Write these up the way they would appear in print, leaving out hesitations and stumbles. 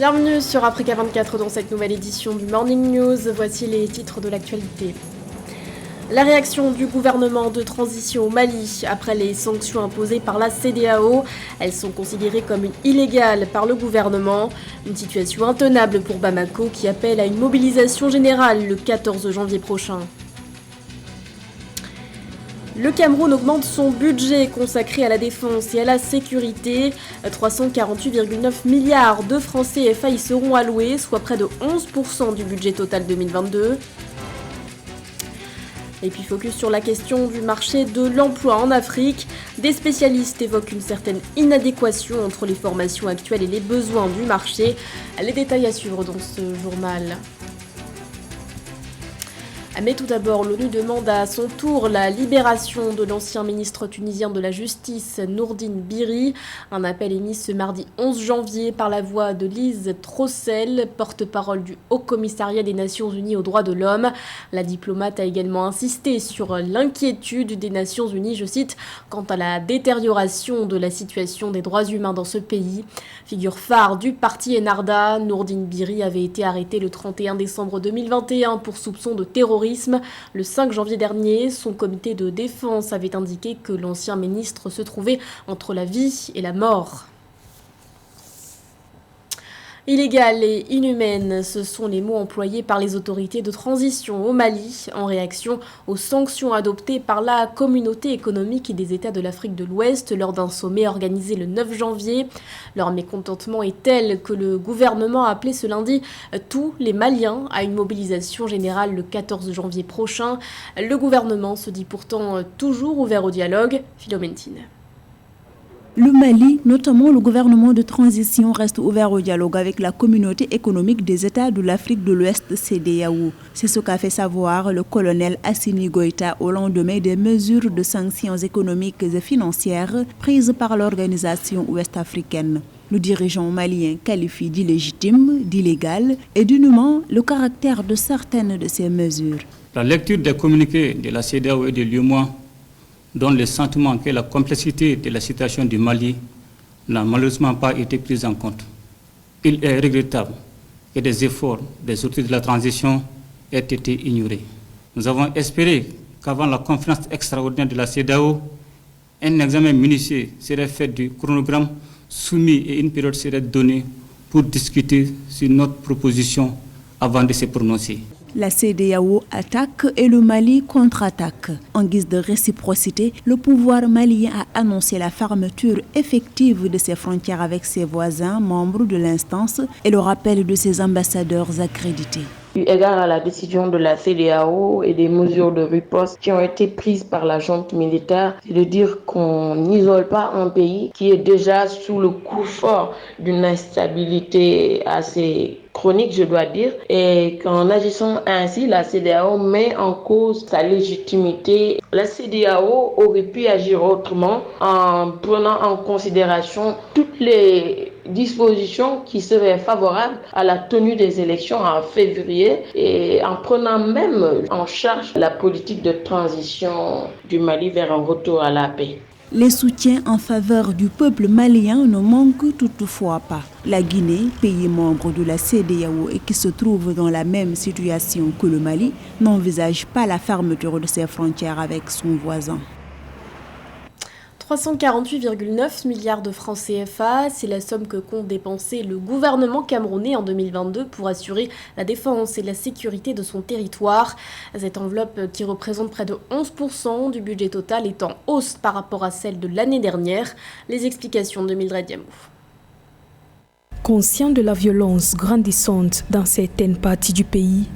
Bienvenue sur Africa 24 dans cette nouvelle édition du Morning News. Voici les titres de l'actualité. La réaction du gouvernement de transition au Mali après les sanctions imposées par la CEDEAO. Elles sont considérées comme illégales par le gouvernement. Une situation intenable pour Bamako qui appelle à une mobilisation générale le 14 janvier prochain. Le Cameroun augmente son budget consacré à la défense et à la sécurité. 348,9 milliards de francs CFA y seront alloués, soit près de 11% du budget total 2022. Et puis focus sur la question du marché de l'emploi en Afrique. Des spécialistes évoquent une certaine inadéquation entre les formations actuelles et les besoins du marché. Les détails à suivre dans ce journal. Mais tout d'abord, l'ONU demande à son tour la libération de l'ancien ministre tunisien de la Justice, Nourdine Bihri. Un appel émis ce mardi 11 janvier par la voix de Lise Throssell, porte-parole du Haut-Commissariat des Nations Unies aux droits de l'homme. La diplomate a également insisté sur l'inquiétude des Nations Unies, je cite, quant à la détérioration de la situation des droits humains dans ce pays. Figure phare du parti Ennahda, Nourdine Bihri avait été arrêtée le 31 décembre 2021 pour soupçon de terrorisme. Le 5 janvier dernier, son comité de défense avait indiqué que l'ancien ministre se trouvait entre la vie et la mort. Illégale et inhumaine, ce sont les mots employés par les autorités de transition au Mali en réaction aux sanctions adoptées par la communauté économique et des États de l'Afrique de l'Ouest lors d'un sommet organisé le 9 janvier. Leur mécontentement est tel que le gouvernement a appelé ce lundi tous les Maliens à une mobilisation générale le 14 janvier prochain. Le gouvernement se dit pourtant toujours ouvert au dialogue. Philoméntine. Le Mali, notamment le gouvernement de transition, reste ouvert au dialogue avec la communauté économique des États de l'Afrique de l'Ouest, CEDEAO. C'est ce qu'a fait savoir le colonel Assimi Goïta au lendemain des mesures de sanctions économiques et financières prises par l'organisation ouest-africaine. Le dirigeant malien qualifie d'illégitime, d'illégal et d'inhumain le caractère de certaines de ces mesures. La lecture des communiqués de la CEDEAO et de l'UEMOA donne le sentiment que la complexité de la situation du Mali n'a malheureusement pas été prise en compte. Il est regrettable que des efforts des autorités de la transition aient été ignorés. Nous avons espéré qu'avant la conférence extraordinaire de la CEDEAO, un examen minutieux serait fait du chronogramme soumis et une période serait donnée pour discuter sur notre proposition avant de se prononcer. La CEDEAO attaque et le Mali contre-attaque. En guise de réciprocité, le pouvoir malien a annoncé la fermeture effective de ses frontières avec ses voisins, membres de l'instance, et le rappel de ses ambassadeurs accrédités. Eu égard à la décision de la CEDEAO et des mesures de riposte qui ont été prises par la junte militaire, c'est de dire qu'on n'isole pas un pays qui est déjà sous le coup fort d'une instabilité assez chronique, je dois dire, et qu'en agissant ainsi, la CEDEAO met en cause sa légitimité. La CEDEAO aurait pu agir autrement en prenant en considération toutes les dispositions qui seraient favorables à la tenue des élections en février et en prenant même en charge la politique de transition du Mali vers un retour à la paix. Les soutiens en faveur du peuple malien ne manquent toutefois pas. La Guinée, pays membre de la CEDEAO et qui se trouve dans la même situation que le Mali, n'envisage pas la fermeture de ses frontières avec son voisin. 348,9 milliards de francs CFA, c'est la somme que compte dépenser le gouvernement camerounais en 2022 pour assurer la défense et la sécurité de son territoire. Cette enveloppe, qui représente près de 11% du budget total, est en hausse par rapport à celle de l'année dernière. Les explications de Mildred Diamou. Conscient de la violence grandissante dans certaines parties du pays,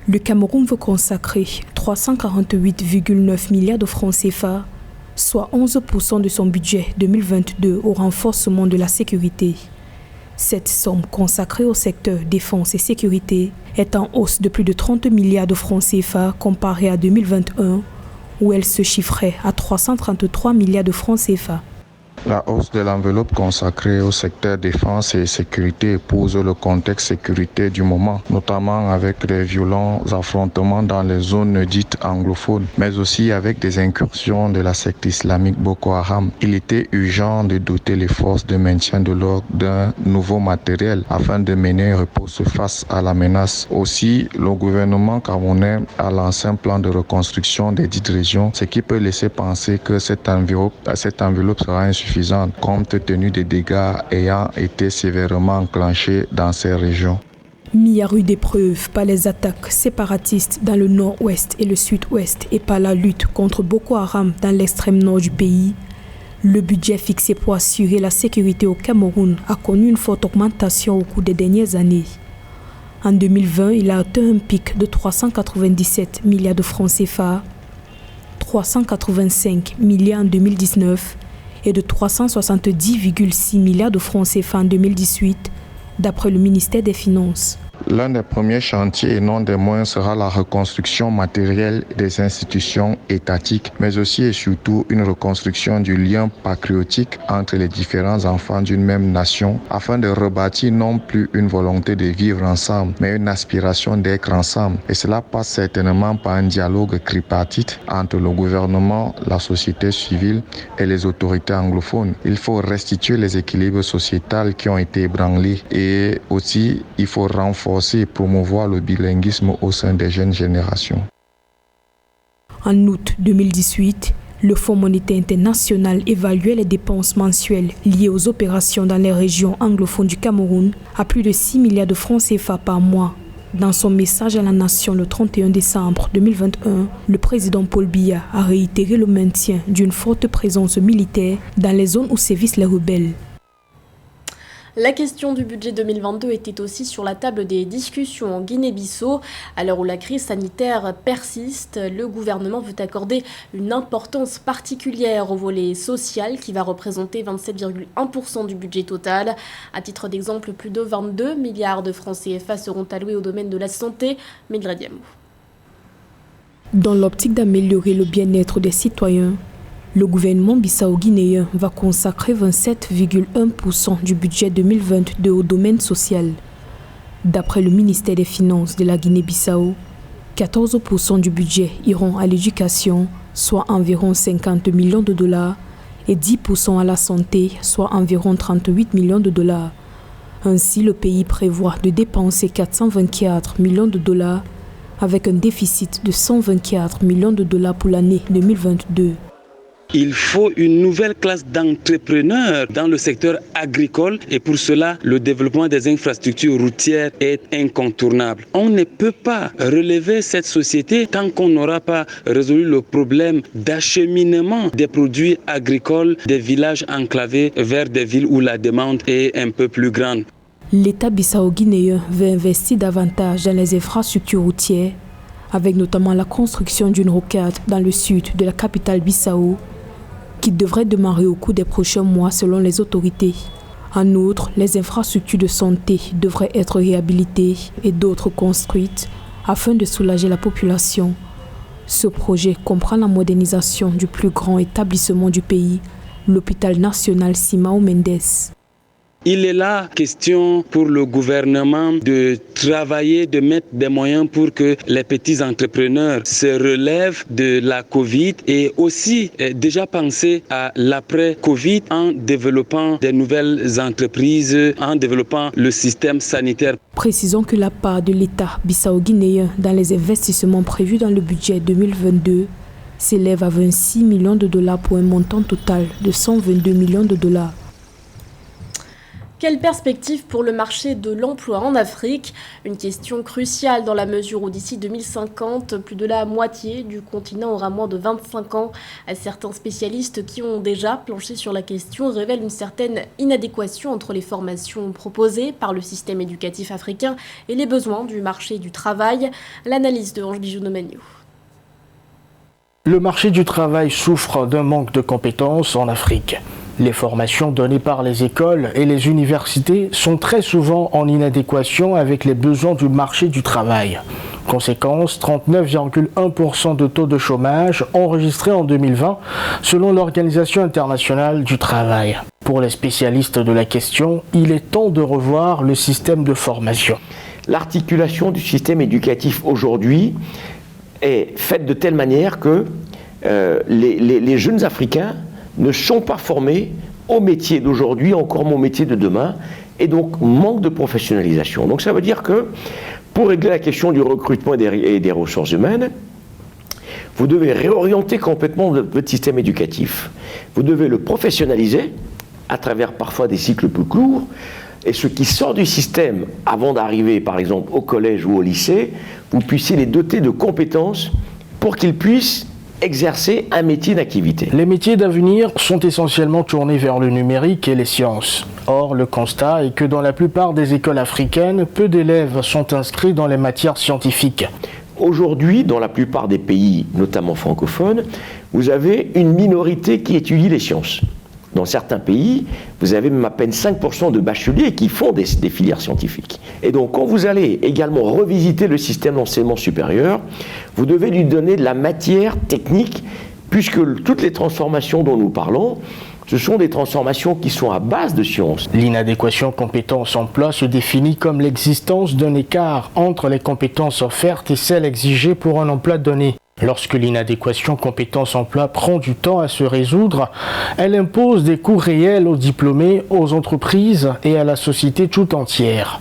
le Cameroun veut consacrer 348,9 milliards de francs CFA, soit 11% de son budget 2022 au renforcement de la sécurité. Cette somme consacrée au secteur défense et sécurité est en hausse de plus de 30 milliards de francs CFA comparée à 2021, où elle se chiffrait à 333 milliards de francs CFA. La hausse de l'enveloppe consacrée au secteur défense et sécurité pose le contexte sécurité du moment, notamment avec les violents affrontements dans les zones dites anglophones, mais aussi avec des incursions de la secte islamique Boko Haram. Il était urgent de doter les forces de maintien de l'ordre d'un nouveau matériel afin de mener une riposte face à la menace. Aussi, le gouvernement camerounais a lancé un plan de reconstruction des dites régions, ce qui peut laisser penser que cette enveloppe sera insuffisante compte tenu des dégâts ayant été sévèrement enclenchés dans ces régions. Mis à rude épreuve par les attaques séparatistes dans le nord-ouest et le sud-ouest et par la lutte contre Boko Haram dans l'extrême nord du pays, le budget fixé pour assurer la sécurité au Cameroun a connu une forte augmentation au cours des dernières années. En 2020, il a atteint un pic de 397 milliards de francs CFA, 385 milliards en 2019 et de 370,6 milliards de francs CFA en 2018, d'après le ministère des Finances. L'un des premiers chantiers et non des moindres sera la reconstruction matérielle des institutions étatiques, mais aussi et surtout une reconstruction du lien patriotique entre les différents enfants d'une même nation, afin de rebâtir non plus une volonté de vivre ensemble, mais une aspiration d'être ensemble. Et cela passe certainement par un dialogue tripartite entre le gouvernement, la société civile et les autorités anglophones. Il faut restituer les équilibres sociétals qui ont été ébranlés et aussi il faut renforcer et promouvoir le bilinguisme au sein des jeunes générations. En août 2018, le Fonds monétaire international évaluait les dépenses mensuelles liées aux opérations dans les régions anglophones du Cameroun à plus de 6 milliards de francs CFA par mois. Dans son message à la nation le 31 décembre 2021, le président Paul Biya a réitéré le maintien d'une forte présence militaire dans les zones où sévissent les rebelles. La question du budget 2022 était aussi sur la table des discussions en Guinée-Bissau. À l'heure où la crise sanitaire persiste, le gouvernement veut accorder une importance particulière au volet social qui va représenter 27,1% du budget total. À titre d'exemple, plus de 22 milliards de francs CFA seront alloués au domaine de la santé. Mildred Yamou. Dans l'optique d'améliorer le bien-être des citoyens, le gouvernement bissau-guinéen va consacrer 27,1% du budget 2022 au domaine social. D'après le ministère des Finances de la Guinée-Bissau, 14% du budget iront à l'éducation, soit environ 50 millions de dollars, et 10% à la santé, soit environ 38 millions de dollars. Ainsi, le pays prévoit de dépenser 424 millions de dollars, avec un déficit de 124 millions de dollars pour l'année 2022. Il faut une nouvelle classe d'entrepreneurs dans le secteur agricole et pour cela, le développement des infrastructures routières est incontournable. On ne peut pas relever cette société tant qu'on n'aura pas résolu le problème d'acheminement des produits agricoles des villages enclavés vers des villes où la demande est un peu plus grande. L'État bissau-guinéen veut investir davantage dans les infrastructures routières, avec notamment la construction d'une rocade dans le sud de la capitale Bissau, qui devrait démarrer au cours des prochains mois selon les autorités. En outre, les infrastructures de santé devraient être réhabilitées et d'autres construites afin de soulager la population. Ce projet comprend la modernisation du plus grand établissement du pays, l'hôpital national Simão Mendes. Il est là question pour le gouvernement de travailler, de mettre des moyens pour que les petits entrepreneurs se relèvent de la Covid et aussi déjà penser à l'après-Covid en développant des nouvelles entreprises, en développant le système sanitaire. Précisons que la part de l'État bissau-guinéen dans les investissements prévus dans le budget 2022 s'élève à 26 millions de dollars pour un montant total de 122 millions de dollars. Quelle perspective pour le marché de l'emploi en Afrique? Une question cruciale dans la mesure où d'ici 2050, plus de la moitié du continent aura moins de 25 ans. Certains spécialistes qui ont déjà planché sur la question révèlent une certaine inadéquation entre les formations proposées par le système éducatif africain et les besoins du marché du travail. L'analyse de Ange Bijounomagno. Le marché du travail souffre d'un manque de compétences en Afrique. Les formations données par les écoles et les universités sont très souvent en inadéquation avec les besoins du marché du travail. Conséquence, 39,1% de taux de chômage enregistré en 2020 selon l'Organisation internationale du travail. Pour les spécialistes de la question, il est temps de revoir le système de formation. L'articulation du système éducatif aujourd'hui est faite de telle manière que les jeunes Africains ne sont pas formés au métier d'aujourd'hui, encore moins au métier de demain, et donc manque de professionnalisation. Donc ça veut dire que pour régler la question du recrutement et des ressources humaines, vous devez réorienter complètement votre système éducatif. Vous devez le professionnaliser à travers parfois des cycles plus courts, et ce qui sort du système avant d'arriver par exemple au collège ou au lycée, vous puissiez les doter de compétences pour qu'ils puissent exercer un métier d'activité. Les métiers d'avenir sont essentiellement tournés vers le numérique et les sciences. Or, le constat est que dans la plupart des écoles africaines, peu d'élèves sont inscrits dans les matières scientifiques. Aujourd'hui, dans la plupart des pays, notamment francophones, vous avez une minorité qui étudie les sciences. Dans certains pays, vous avez même à peine 5% de bacheliers qui font des filières scientifiques. Et donc, quand vous allez également revisiter le système d'enseignement supérieur, vous devez lui donner de la matière technique, puisque toutes les transformations dont nous parlons, ce sont des transformations qui sont à base de sciences. L'inadéquation compétences-emploi se définit comme l'existence d'un écart entre les compétences offertes et celles exigées pour un emploi donné. Lorsque l'inadéquation compétence-emploi prend du temps à se résoudre, elle impose des coûts réels aux diplômés, aux entreprises et à la société tout entière.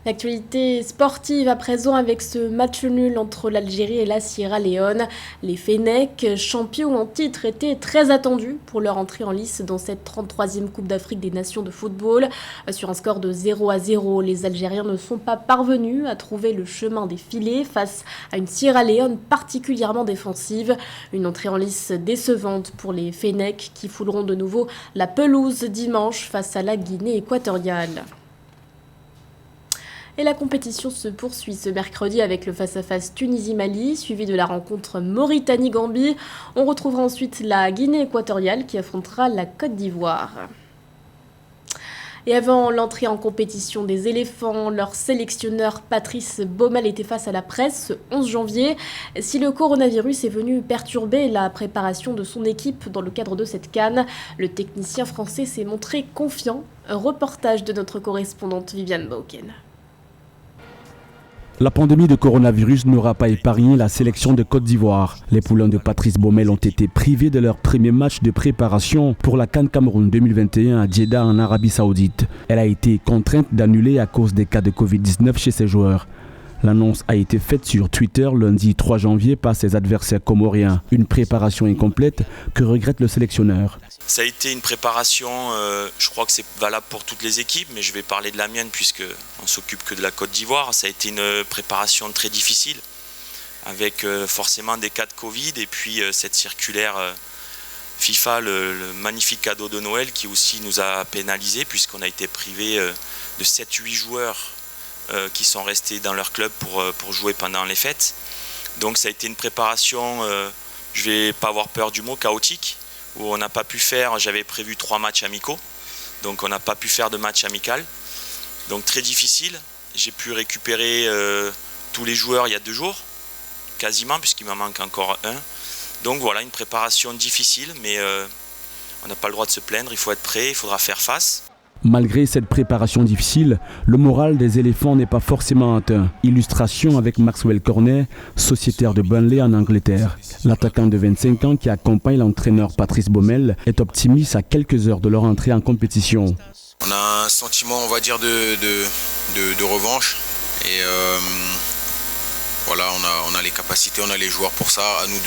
L'actualité sportive à présent avec ce match nul entre l'Algérie et la Sierra Leone. Les Fennecs, champions en titre, étaient très attendus pour leur entrée en lice dans cette 33e Coupe d'Afrique des Nations de football. Sur un score de 0-0, les Algériens ne sont pas parvenus à trouver le chemin des filets face à une Sierra Leone particulièrement défensive. Une entrée en lice décevante pour les Fennecs qui fouleront de nouveau la pelouse dimanche face à la Guinée équatoriale. Et la compétition se poursuit ce mercredi avec le face-à-face Tunisie-Mali, suivi de la rencontre Mauritanie-Gambie. On retrouvera ensuite la Guinée équatoriale qui affrontera la Côte d'Ivoire. Et avant l'entrée en compétition des éléphants, leur sélectionneur Patrice Baumel était face à la presse ce 11 janvier. Si le coronavirus est venu perturber la préparation de son équipe dans le cadre de cette CAN, le technicien français s'est montré confiant. Un reportage de notre correspondante Viviane Bauken. La pandémie de coronavirus n'aura pas épargné la sélection de Côte d'Ivoire. Les poulains de Patrice Baumel ont été privés de leur premier match de préparation pour la CAN Cameroun 2021 à Djeddah en Arabie Saoudite. Elle a été contrainte d'annuler à cause des cas de Covid-19 chez ses joueurs. L'annonce a été faite sur Twitter lundi 3 janvier par ses adversaires comoriens. Une préparation incomplète que regrette le sélectionneur. Ça a été une préparation, je crois que c'est valable pour toutes les équipes, mais je vais parler de la mienne puisqu'on ne s'occupe que de la Côte d'Ivoire. Ça a été une préparation très difficile avec forcément des cas de Covid et puis cette circulaire FIFA, le magnifique cadeau de Noël qui aussi nous a pénalisés puisqu'on a été privé de 7-8 joueurs qui sont restés dans leur club pour jouer pendant les fêtes. Donc ça a été une préparation, je vais pas avoir peur du mot, chaotique, où on n'a pas pu faire, j'avais prévu 3 matchs amicaux, donc on n'a pas pu faire de match amical. Donc très difficile, j'ai pu récupérer tous les joueurs il y a 2 jours, quasiment, puisqu'il m'en manque encore un. Donc voilà, une préparation difficile, mais on n'a pas le droit de se plaindre, il faut être prêt, il faudra faire face. Malgré cette préparation difficile, le moral des éléphants n'est pas forcément atteint. Illustration avec Maxwell Cornet, sociétaire de Burnley en Angleterre. L'attaquant de 25 ans qui accompagne l'entraîneur Patrice Baumel est optimiste à quelques heures de leur entrée en compétition. On a un sentiment, on va dire, de revanche. Et voilà, on a les capacités, on a les joueurs pour ça. À nous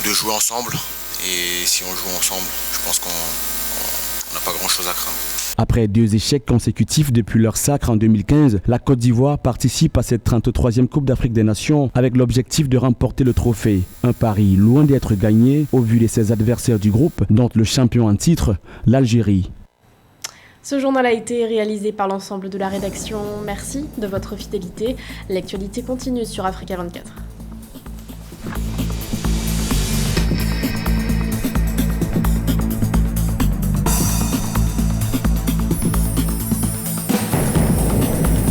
de jouer ensemble. Et si on joue ensemble, je pense qu'on n'a pas grand-chose à craindre. Après 2 échecs consécutifs depuis leur sacre en 2015, la Côte d'Ivoire participe à cette 33e Coupe d'Afrique des Nations avec l'objectif de remporter le trophée. Un pari loin d'être gagné au vu de ses adversaires du groupe, dont le champion en titre, l'Algérie. Ce journal a été réalisé par l'ensemble de la rédaction. Merci de votre fidélité. L'actualité continue sur Africa 24.